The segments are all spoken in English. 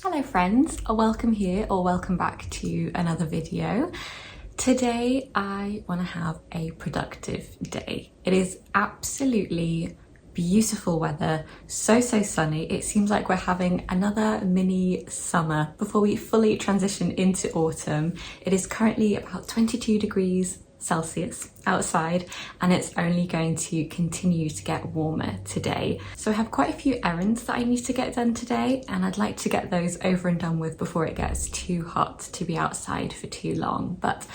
Hello friends, welcome here or welcome back to another video. Today I want to have a productive day. It is absolutely beautiful weather, so sunny. It seems like we're having another mini summer before we fully transition into autumn. It is currently about 22 degrees Celsius outside and it's only going to continue to get warmer today. So I have quite a few errands that I need to get done today and I'd like to get those over and done with before it gets too hot to be outside for too long. But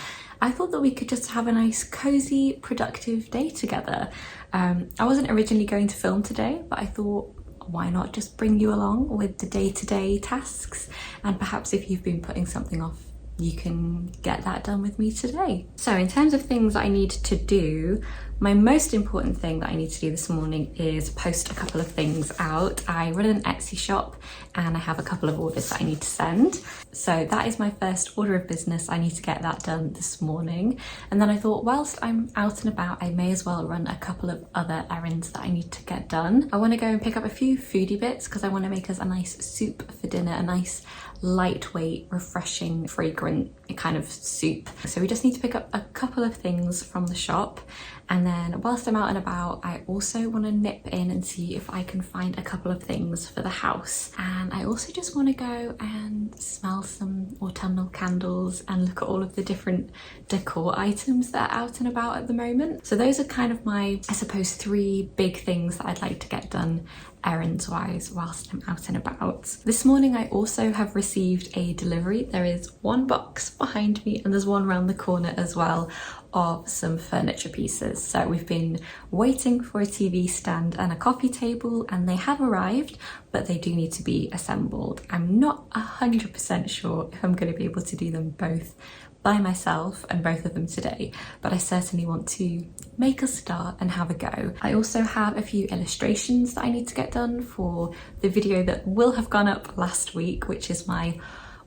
I thought that we could just have a nice cozy productive day together. I wasn't originally going to film today, but I thought why not just bring you along with the day-to-day tasks, and perhaps if you've been putting something off you can get that done with me today. So in terms of things that I need to do, my most important thing that I need to do this morning is post a couple of things out. I run an Etsy shop and I have a couple of orders that I need to send. So that is my first order of business. I need to get that done this morning. And then I thought whilst I'm out and about, I may as well run a couple of other errands that I need to get done. I want to go and pick up a few foodie bits because I want to make us a nice soup for dinner, a nice lightweight, refreshing, fragrant kind of soup. So we just need to pick up a couple of things from the shop, and then whilst I'm out and about I also want to nip in and see if I can find a couple of things for the house. And I also just want to go and smell some autumnal candles and look at all of the different decor items that are out and about at the moment. So those are kind of my, I suppose, three big things that I'd like to get done errands wise whilst I'm out and about. This morning I also have received a delivery. There is one box behind me and there's one around the corner as well of some furniture pieces. So we've been waiting for a TV stand and a coffee table and they have arrived, but they do need to be assembled. I'm not 100% sure if I'm going to be able to do them both by myself and both of them today, but I certainly want to make a start and have a go. I also have a few illustrations that I need to get done for the video that will have gone up last week, which is my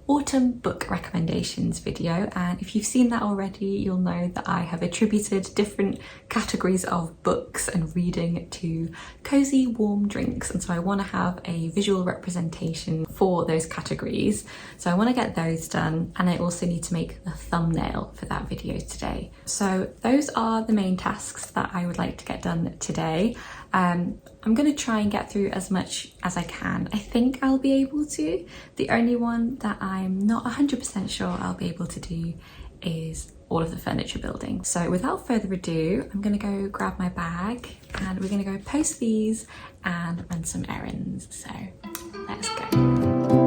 autumn book recommendations video, and if you've seen that already you'll know that I have attributed different categories of books and reading to cozy warm drinks, and so I want to have a visual representation for those categories. So I want to get those done, and I also need to make the thumbnail for that video today. So those are the main tasks that I would like to get done today. I'm going to try and get through as much as I can. I think I'll be able to. The only one that I'm not 100% sure I'll be able to do is all of the furniture building. So without further ado, I'm going to go grab my bag and we're going to go post these and run some errands. So let's go.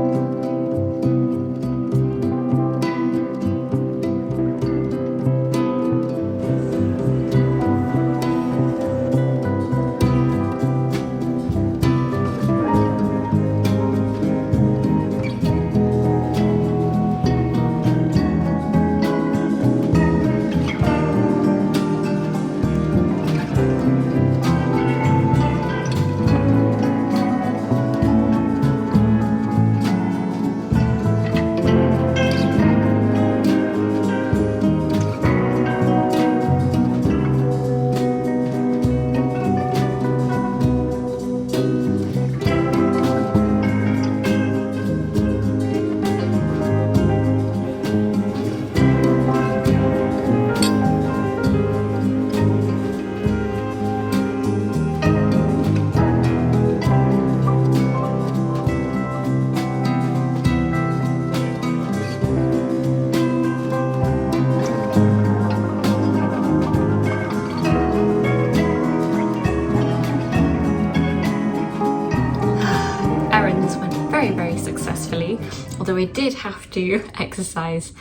Very successfully, although I did have to exercise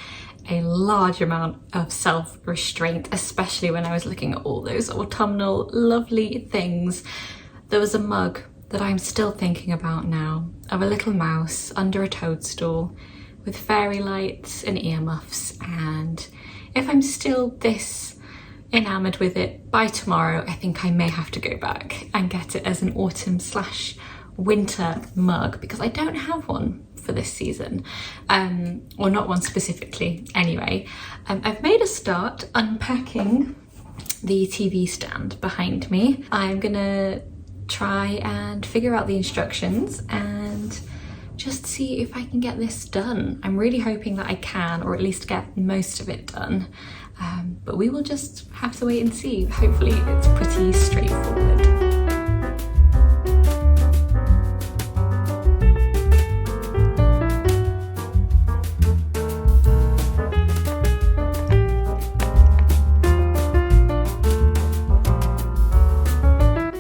a large amount of self-restraint, especially when I was looking at all those autumnal lovely things. There was a mug that I'm still thinking about now, of a little mouse under a toadstool with fairy lights and earmuffs, and if I'm still this enamored with it by tomorrow, I think I may have to go back and get it as an autumn slash winter mug, because I don't have one for this season, or not one specifically anyway. I've made a start unpacking the TV stand behind me. I'm gonna try and figure out the instructions and just see if I can get this done. I'm really hoping that I can, or at least get most of it done. But we will just have to wait and see. Hopefully it's pretty straightforward.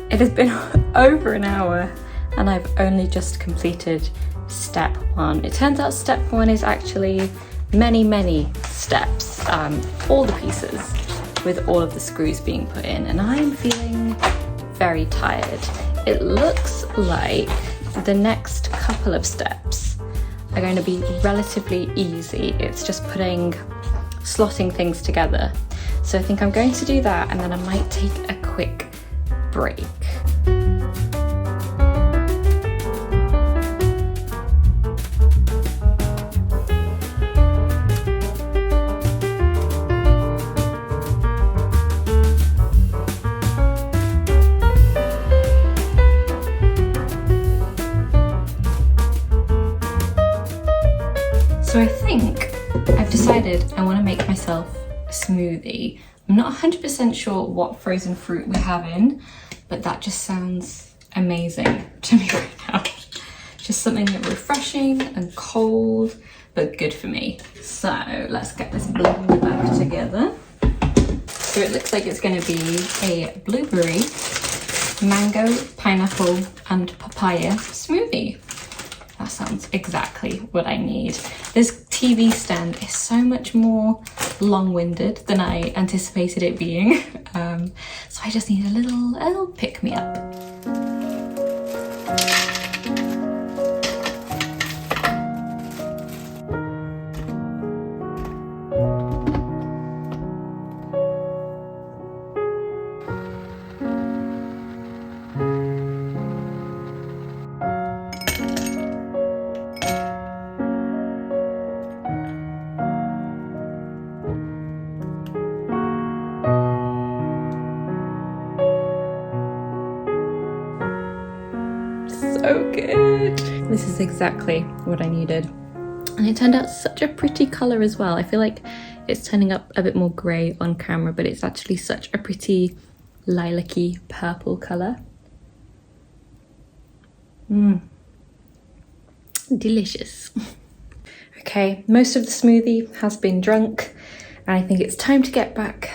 It has been over an hour and I've only just completed step 1. It turns out step 1 is actually many steps, all the pieces with all of the screws being put in, and I'm feeling very tired. It looks like the next couple of steps are going to be relatively easy. It's just slotting things together. So I think I'm going to do that, and then I might take a quick break. So I think I've decided I want to make myself a smoothie. I'm not 100% sure what frozen fruit we have in, but that just sounds amazing to me right now. Just something refreshing and cold, but good for me. So let's get this blend back together. So it looks like it's going to be a blueberry, mango, pineapple, and papaya smoothie. That sounds exactly what I need. This TV stand is so much more long-winded than I anticipated it being. So I just need a little pick-me-up. So good. This is exactly what I needed. And it turned out such a pretty colour as well. I feel like it's turning up a bit more grey on camera, but it's actually such a pretty lilac-y purple colour. Delicious. Okay, most of the smoothie has been drunk, and I think it's time to get back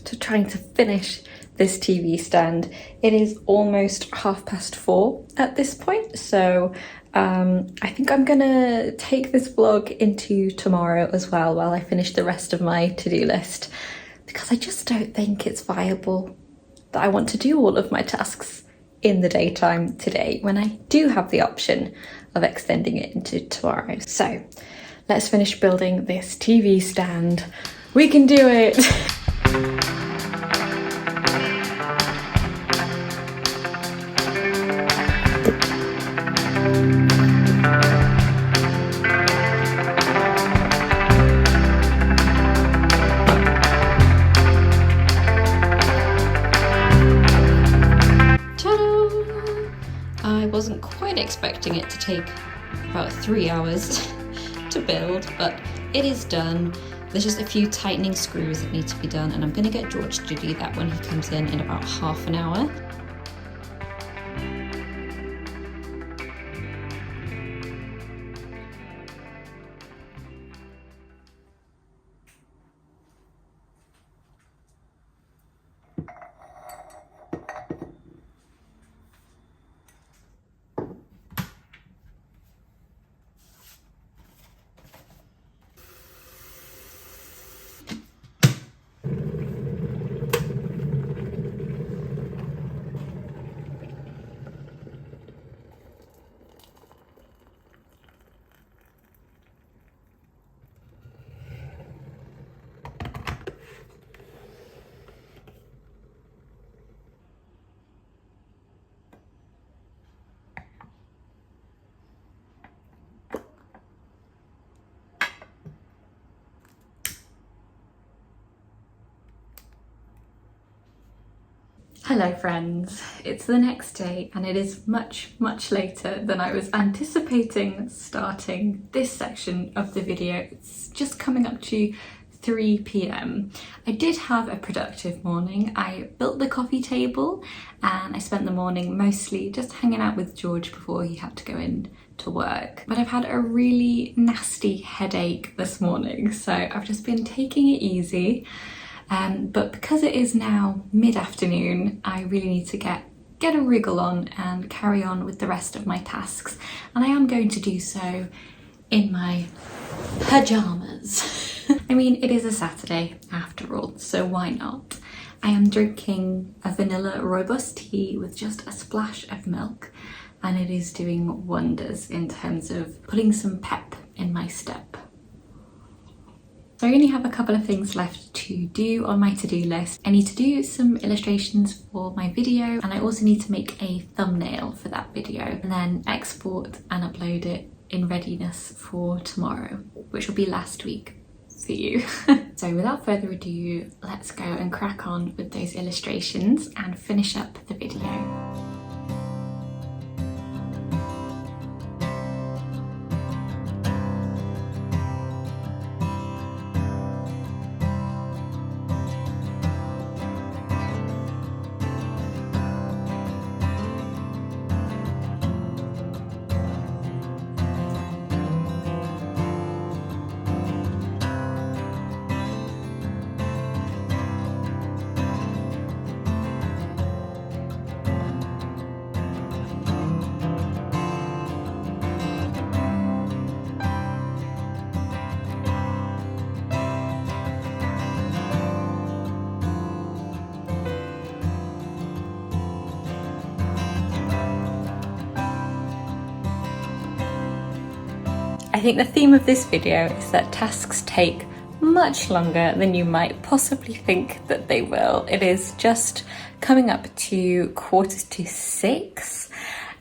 to trying to finish this TV stand. It is almost 4:30 at this point, so I think I'm gonna take this vlog into tomorrow as well while I finish the rest of my to-do list, because I just don't think it's viable that I want to do all of my tasks in the daytime today when I do have the option of extending it into tomorrow. So let's finish building this TV stand. We can do it! I wasn't quite expecting it to take about 3 hours to build, but it is done. There's just a few tightening screws that need to be done, and I'm gonna get George to do that when he comes in about half an hour. Hello friends, it's the next day and it is much later than I was anticipating starting this section of the video. It's just coming up to 3 p.m. I did have a productive morning. I built the coffee table and I spent the morning mostly just hanging out with George before he had to go in to work. But I've had a really nasty headache this morning, so I've just been taking it easy. But because it is now mid-afternoon, I really need to get a wriggle on and carry on with the rest of my tasks. And I am going to do so in my pajamas. I mean, it is a Saturday after all, so why not? I am drinking a vanilla robust tea with just a splash of milk, and it is doing wonders in terms of putting some pep in my step. So I only have a couple of things left to do on my to-do list. I need to do some illustrations for my video, and I also need to make a thumbnail for that video and then export and upload it in readiness for tomorrow, which will be last week for you. So without further ado, let's go and crack on with those illustrations and finish up the video. I think the theme of this video is that tasks take much longer than you might possibly think that they will. It is just coming up to 5:45,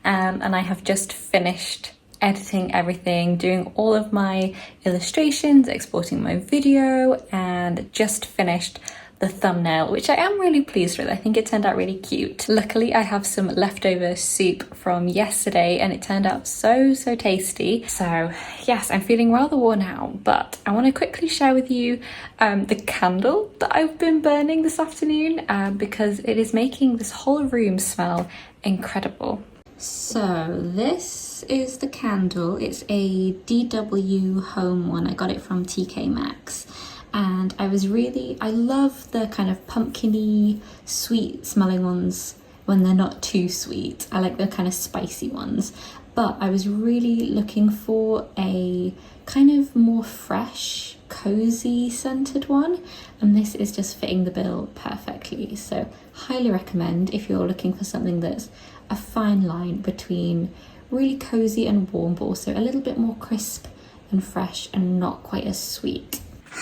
and I have just finished editing everything, doing all of my illustrations, exporting my video, and just finished the thumbnail, which I am really pleased with. I think it turned out really cute. Luckily, I have some leftover soup from yesterday and it turned out so tasty. So yes, I'm feeling rather worn out, but I want to quickly share with you the candle that I've been burning this afternoon because it is making this whole room smell incredible. So this is the candle. It's a DW Home one. I got it from TK Maxx. And I love the kind of pumpkin-y, sweet smelling ones when they're not too sweet. I like the kind of spicy ones. But I was really looking for a kind of more fresh, cozy scented one. And this is just fitting the bill perfectly. So highly recommend if you're looking for something that's a fine line between really cozy and warm, but also a little bit more crisp and fresh and not quite as sweet.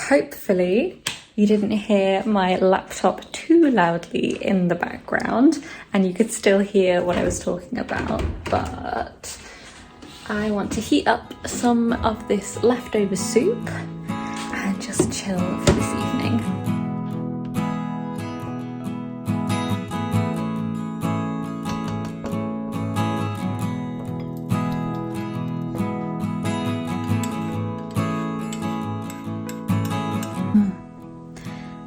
Hopefully you didn't hear my laptop too loudly in the background and you could still hear what I was talking about, but I want to heat up some of this leftover soup and just chill for this evening.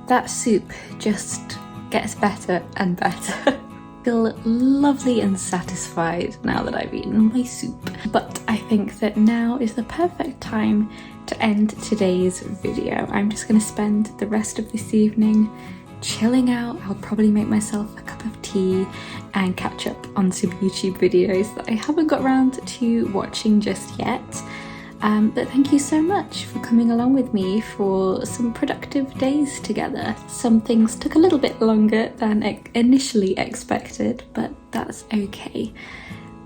That soup just gets better and better. I feel lovely and satisfied now that I've eaten my soup. But I think that now is the perfect time to end today's video. I'm just going to spend the rest of this evening chilling out. I'll probably make myself a cup of tea and catch up on some YouTube videos that I haven't got around to watching just yet. But thank you so much for coming along with me for some productive days together. Some things took a little bit longer than initially expected, but that's okay.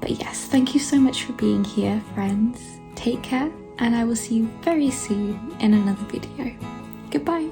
But yes, thank you so much for being here, friends. Take care, and I will see you very soon in another video. Goodbye.